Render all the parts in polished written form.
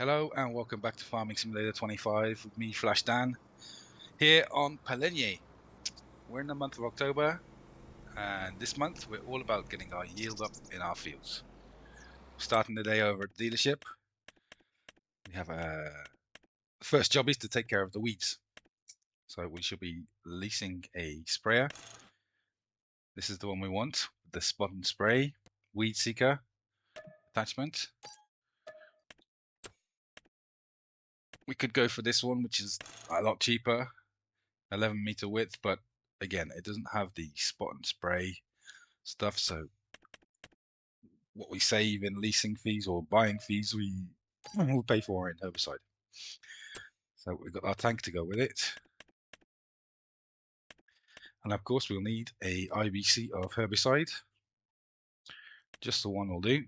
Hello and welcome back to Farming Simulator 25 with me, Flash Dan, here on Pallegney. We're in the month of October, and this month we're all about getting our yield up in our fields. Starting the day over at the dealership, we have the first job is to take care of the weeds. So we should be leasing a sprayer. This is the one we want, the spot and spray weed seeker attachment. We could go for this one, which is a lot cheaper, 11-meter width, but again, it doesn't have the spot and spray stuff. So what we save in leasing fees or buying fees, we'll pay for in herbicide. So we've got our tank to go with it. And of course, we'll need a IBC of herbicide. Just the one will do.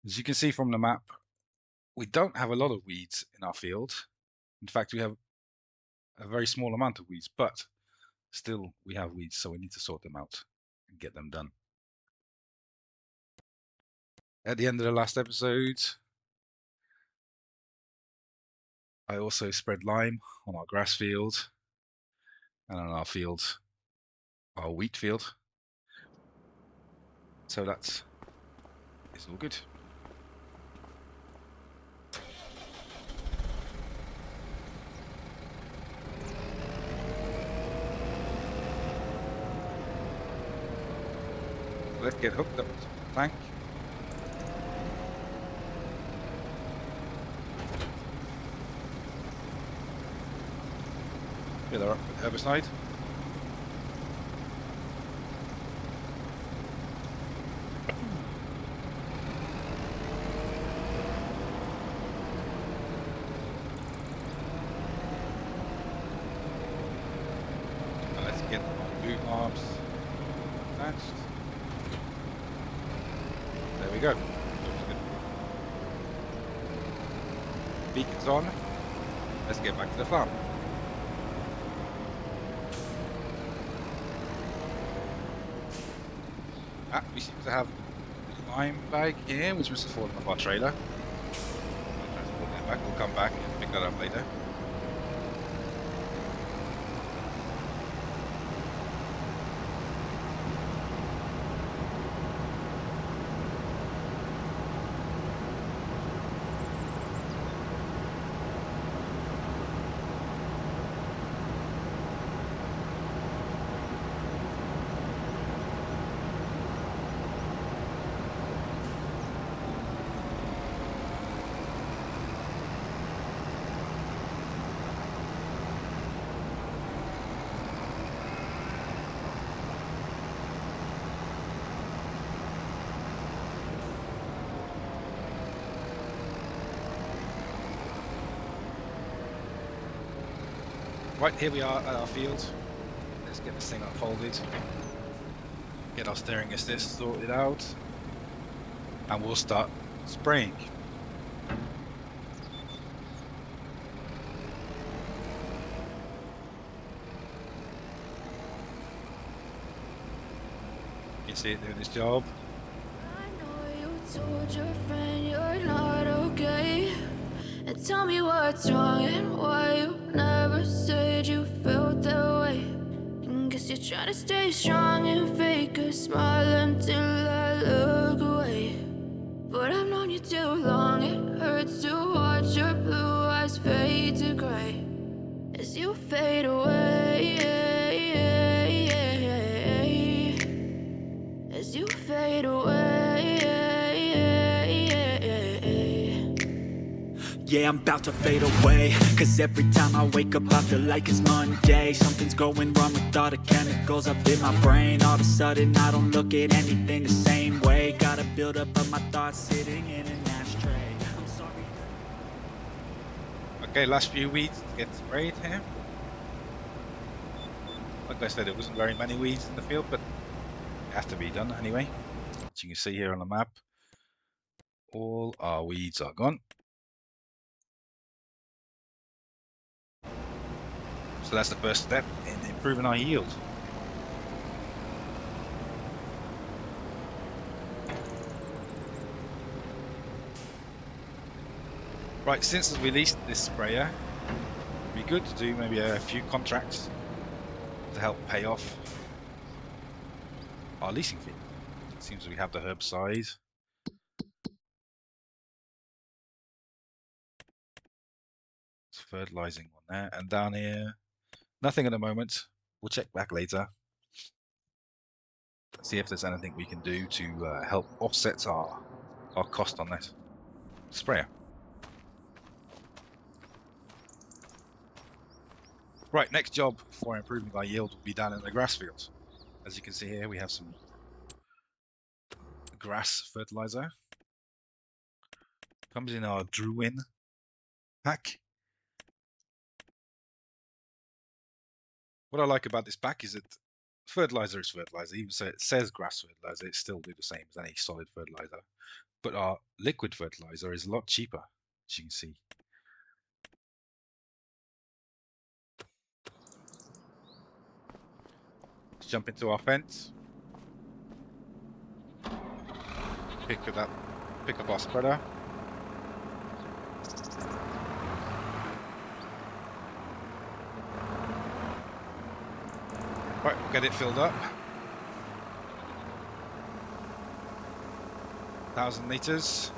As you can see from the map, we don't have a lot of weeds in our field. In fact, we have a very small amount of weeds, but still we have weeds, so we need to sort them out and get them done. At the end of the last episode, I also spread lime on our grass field and on our field, our wheat field. So it's all good. Let's get hooked up to the tank. Fill her up with herbicide. And let's get our boom arms attached. There we go. Beacon's on. Let's get back to the farm. We seem to have a lime bag here, which was fallen off our trailer. We'll transport that back. We'll come back and pick that up later. Right, here we are at our field. Let's get this thing unfolded. Get our steering assist sorted out. And we'll start spraying. You can see it doing its job. I know you told your friend you're not okay. And tell me what's wrong and why you never said you felt that way. And guess you're trying to stay strong and fake a smile until I look away. But I've known you too long, it hurts to watch your blue eyes fade to gray as you fade away. As you fade away. Yeah, I'm about to fade away, cause every time I wake up I feel like it's Monday. Something's going wrong with all the chemicals up in my brain. All of a sudden I don't look at anything the same way. Gotta build up of my thoughts sitting in an ashtray. I'm sorry. Okay, last few weeds to get sprayed here. Like I said, it wasn't very many weeds in the field, but it has to be done anyway. As you can see here on the map, all our weeds are gone. So that's the first step in improving our yield. Right, since we leased this sprayer, it'd be good to do maybe a few contracts to help pay off our leasing fee. It seems we have the herbicide. It's fertilizing one there, and down here, nothing at the moment. We'll check back later. See if there's anything we can do to help offset our cost on that sprayer. Right, next job for improving our yield will be down in the grass field. As you can see here, we have some grass fertilizer. Comes in our Druin pack. What I like about this pack is that fertilizer is fertilizer. Even so it says grass fertilizer, it still do the same as any solid fertilizer. But our liquid fertilizer is a lot cheaper, as you can see. Let's jump into our fence. Pick up our spreader. Right, we'll get it filled up. 1,000 litres.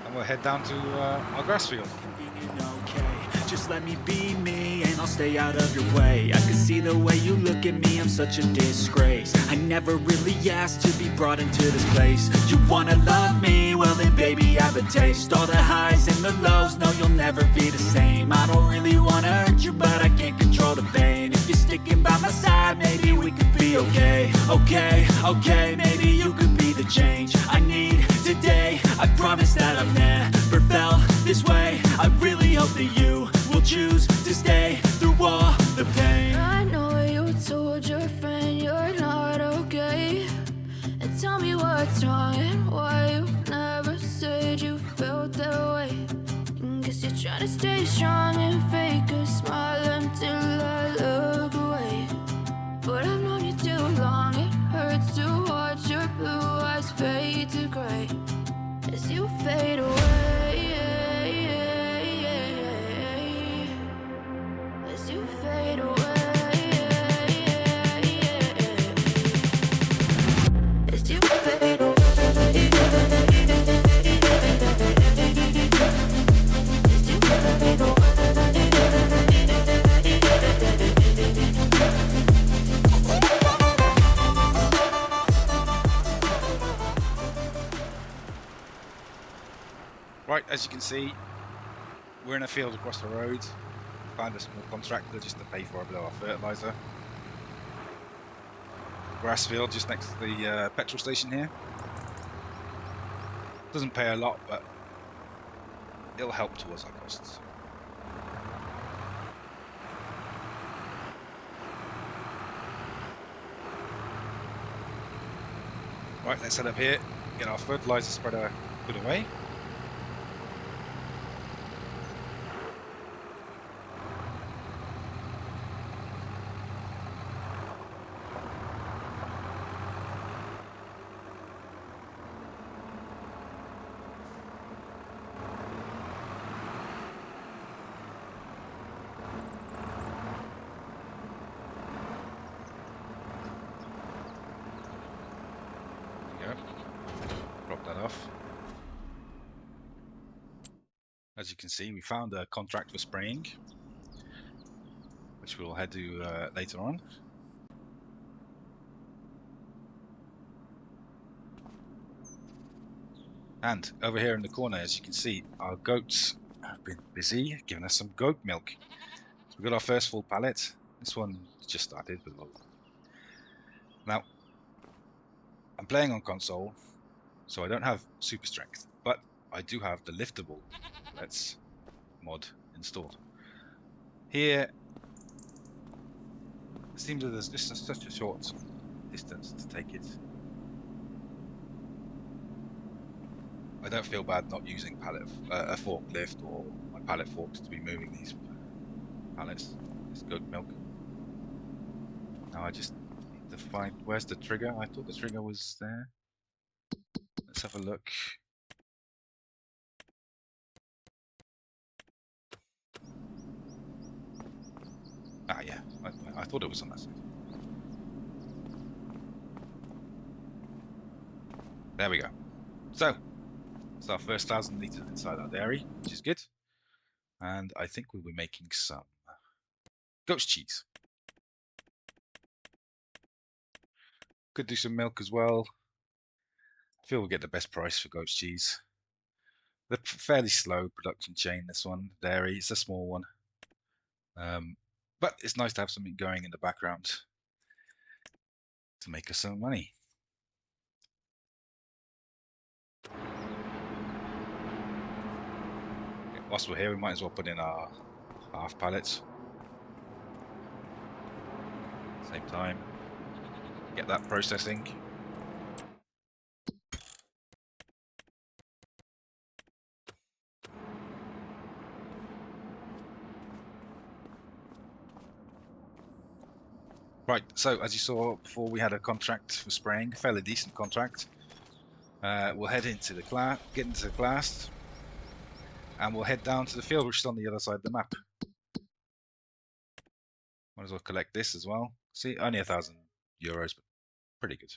And we'll head down to our grass field. Just let me be me and I'll stay out of your way. I can see the way you look at me, I'm such a disgrace. I never really asked to be brought into this place. You wanna love me? Well then baby have a taste. All the highs and the lows, no you'll never be the same. I don't really wanna hurt you but I can't control the pain. If you're sticking by my side, maybe we could be okay. Okay, maybe you could be the change I need today. I promise that I've never felt this way. I really hope that you will choose to stay through all the pain. I know you told your friend you're not okay, and tell me what's wrong and why you never said you felt that way. And guess you're trying to stay strong and fake a smile until I look away. But I've known you too long, it hurts to watch your blue eyes fade to gray as you fade away. As you fade away. As you fade away. As you fade away. Right, as you can see, we're in a field across the road. Found a small contractor just to pay for a bit of our fertilizer. Grass field just next to the petrol station here. Doesn't pay a lot, but it'll help towards our costs. Right, let's head up here, get our fertilizer spreader put away. Drop that off. As you can see, we found a contract for spraying, which we'll head to later on. And over here in the corner, as you can see, our goats have been busy giving us some goat milk. So we got our first full pallet. This one just started, but now I'm playing on console, so I don't have super strength, but I do have the liftable pallets mod installed. Here, it seems that there's just such a short distance to take it. I don't feel bad not using a forklift or my pallet forks to be moving these pallets, this goat milk. Now I just need to find, where's the trigger? I thought the trigger was there. let's have a look. Ah, yeah, I thought it was on that side. There we go. So, it's our first 1,000 litres inside our dairy, which is good. And I think we'll be making some goat's cheese. Could do some milk as well. I feel we'll get the best price for goat's cheese. They're fairly slow production chain, this one, dairy. It's a small one. But it's nice to have something going in the background to make us some money. Whilst we're here, we might as well put in our half pallets. Same time, get that processing. Right, so as you saw before, we had a contract for spraying, a fairly decent contract. We'll head into the class, get into the class, and we'll head down to the field, which is on the other side of the map. Might as well collect this as well. See, only €1,000, but pretty good.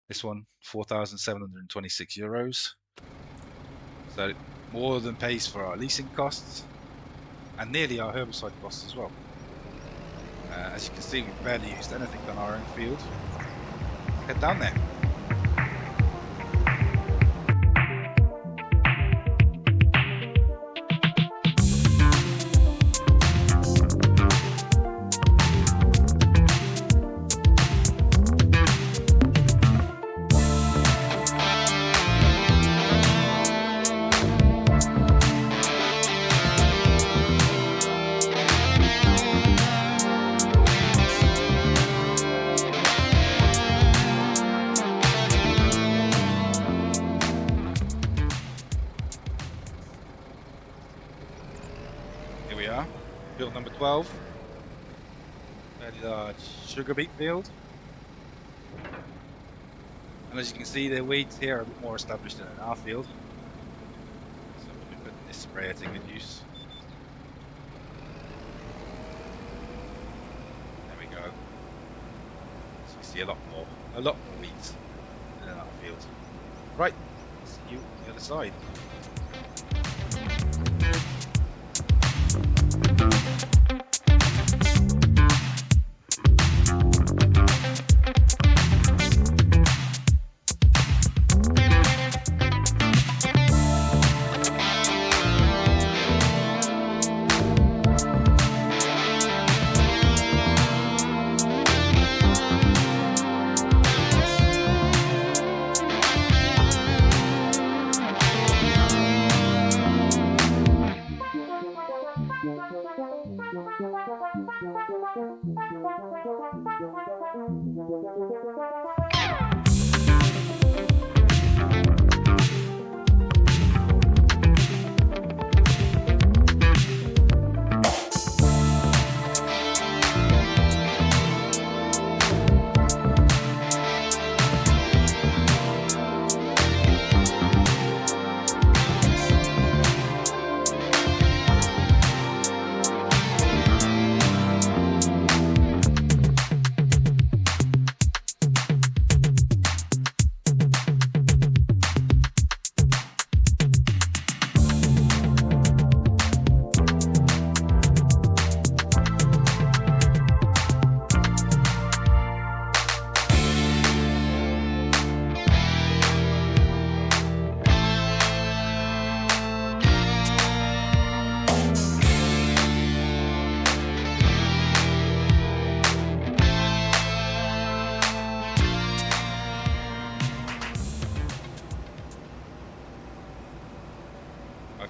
This one, €4,726. So more than pays for our leasing costs and nearly our herbicide costs as well. As you can see, we've barely used anything on our own field. Head down there. Field number 12, fairly large sugar beet field. And as you can see, the weeds here are a bit more established than in our field. So we'll be putting this sprayer to good use. There we go. So you see a lot more weeds than in our field. Right, see you on the other side.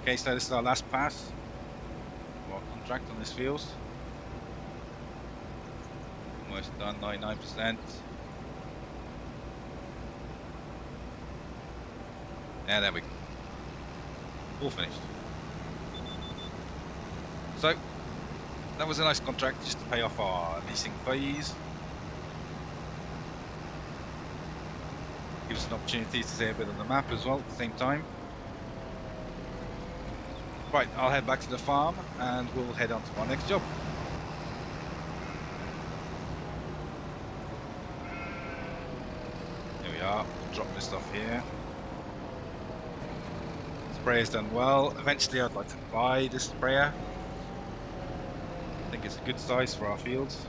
Okay, so this is our last pass for our contract on this field. Almost done, 99%. Yeah, there we go. All finished. So, that was a nice contract just to pay off our leasing fees. Gives us an opportunity to see a bit on the map as well at the same time. Right, I'll head back to the farm and we'll head on to our next job. Here we are, we'll drop this off here. Sprayer's done well. Eventually I'd like to buy this sprayer. I think it's a good size for our fields.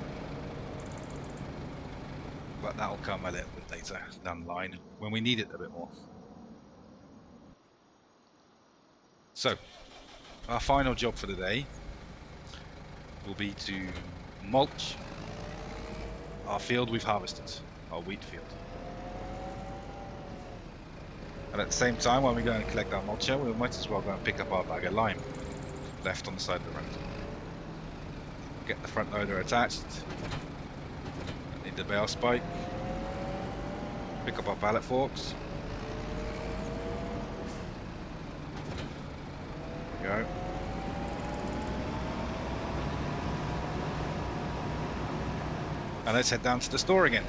But that'll come a little bit later down the line when we need it a bit more. So, our final job for the day will be to mulch our field we've harvested, our wheat field. And at the same time, when we go and collect our mulcher, we might as well go and pick up our bag of lime left on the side of the road. Get the front loader attached, need the bale spike, pick up our pallet forks. There we go. And let's head down to the store again.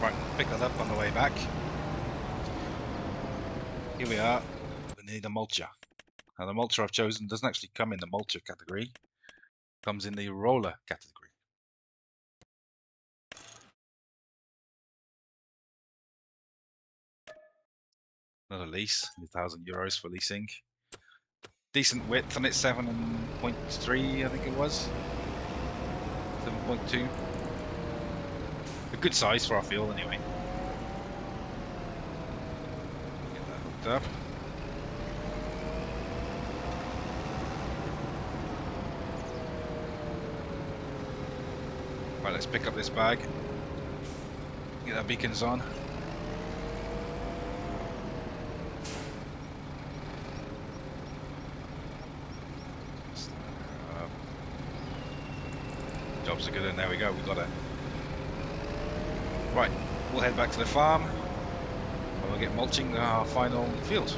Right, pick that up on the way back. Here we are. We need a mulcher. Now the mulcher I've chosen doesn't actually come in the mulcher category. It comes in the roller category. Another lease, €1,000 for leasing. Decent width on it, 7.3 I think it was. 7.2. A good size for our field anyway. Get that hooked up. Right, let's pick up this bag. Get our beacons on. Jobs are good, and there we go, we got it. Right, we'll head back to the farm and we'll get mulching our final field.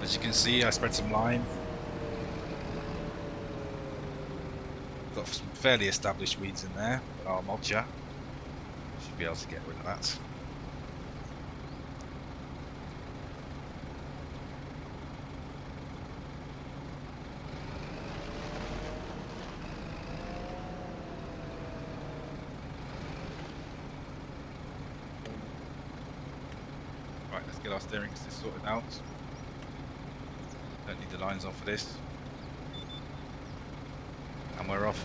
As you can see, I spread some lime. Got some fairly established weeds in there, but our mulcher should be able to get rid of that. Right, let's get our steering assist sorted out. Don't need the lines on for this. And we're off.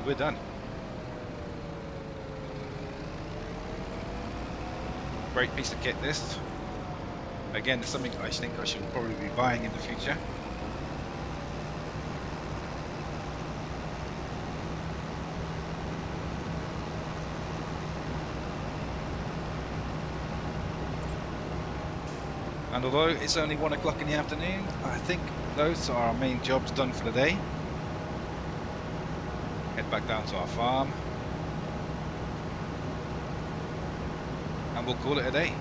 And we're done. Great piece of kit this. Again, it's something I think I should probably be buying in the future. And although it's only 1 o'clock in the afternoon, I think those are our main jobs done for the day. Head back down to our farm. And we'll call it a day.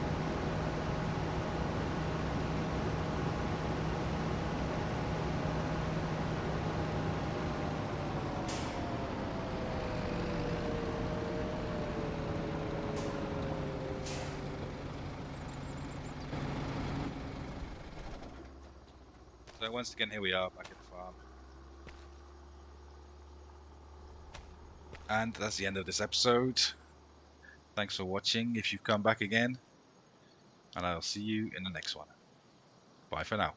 So once again, here we are back at the farm. And that's the end of this episode. Thanks for watching if you've come back again. And I'll see you in the next one. Bye for now.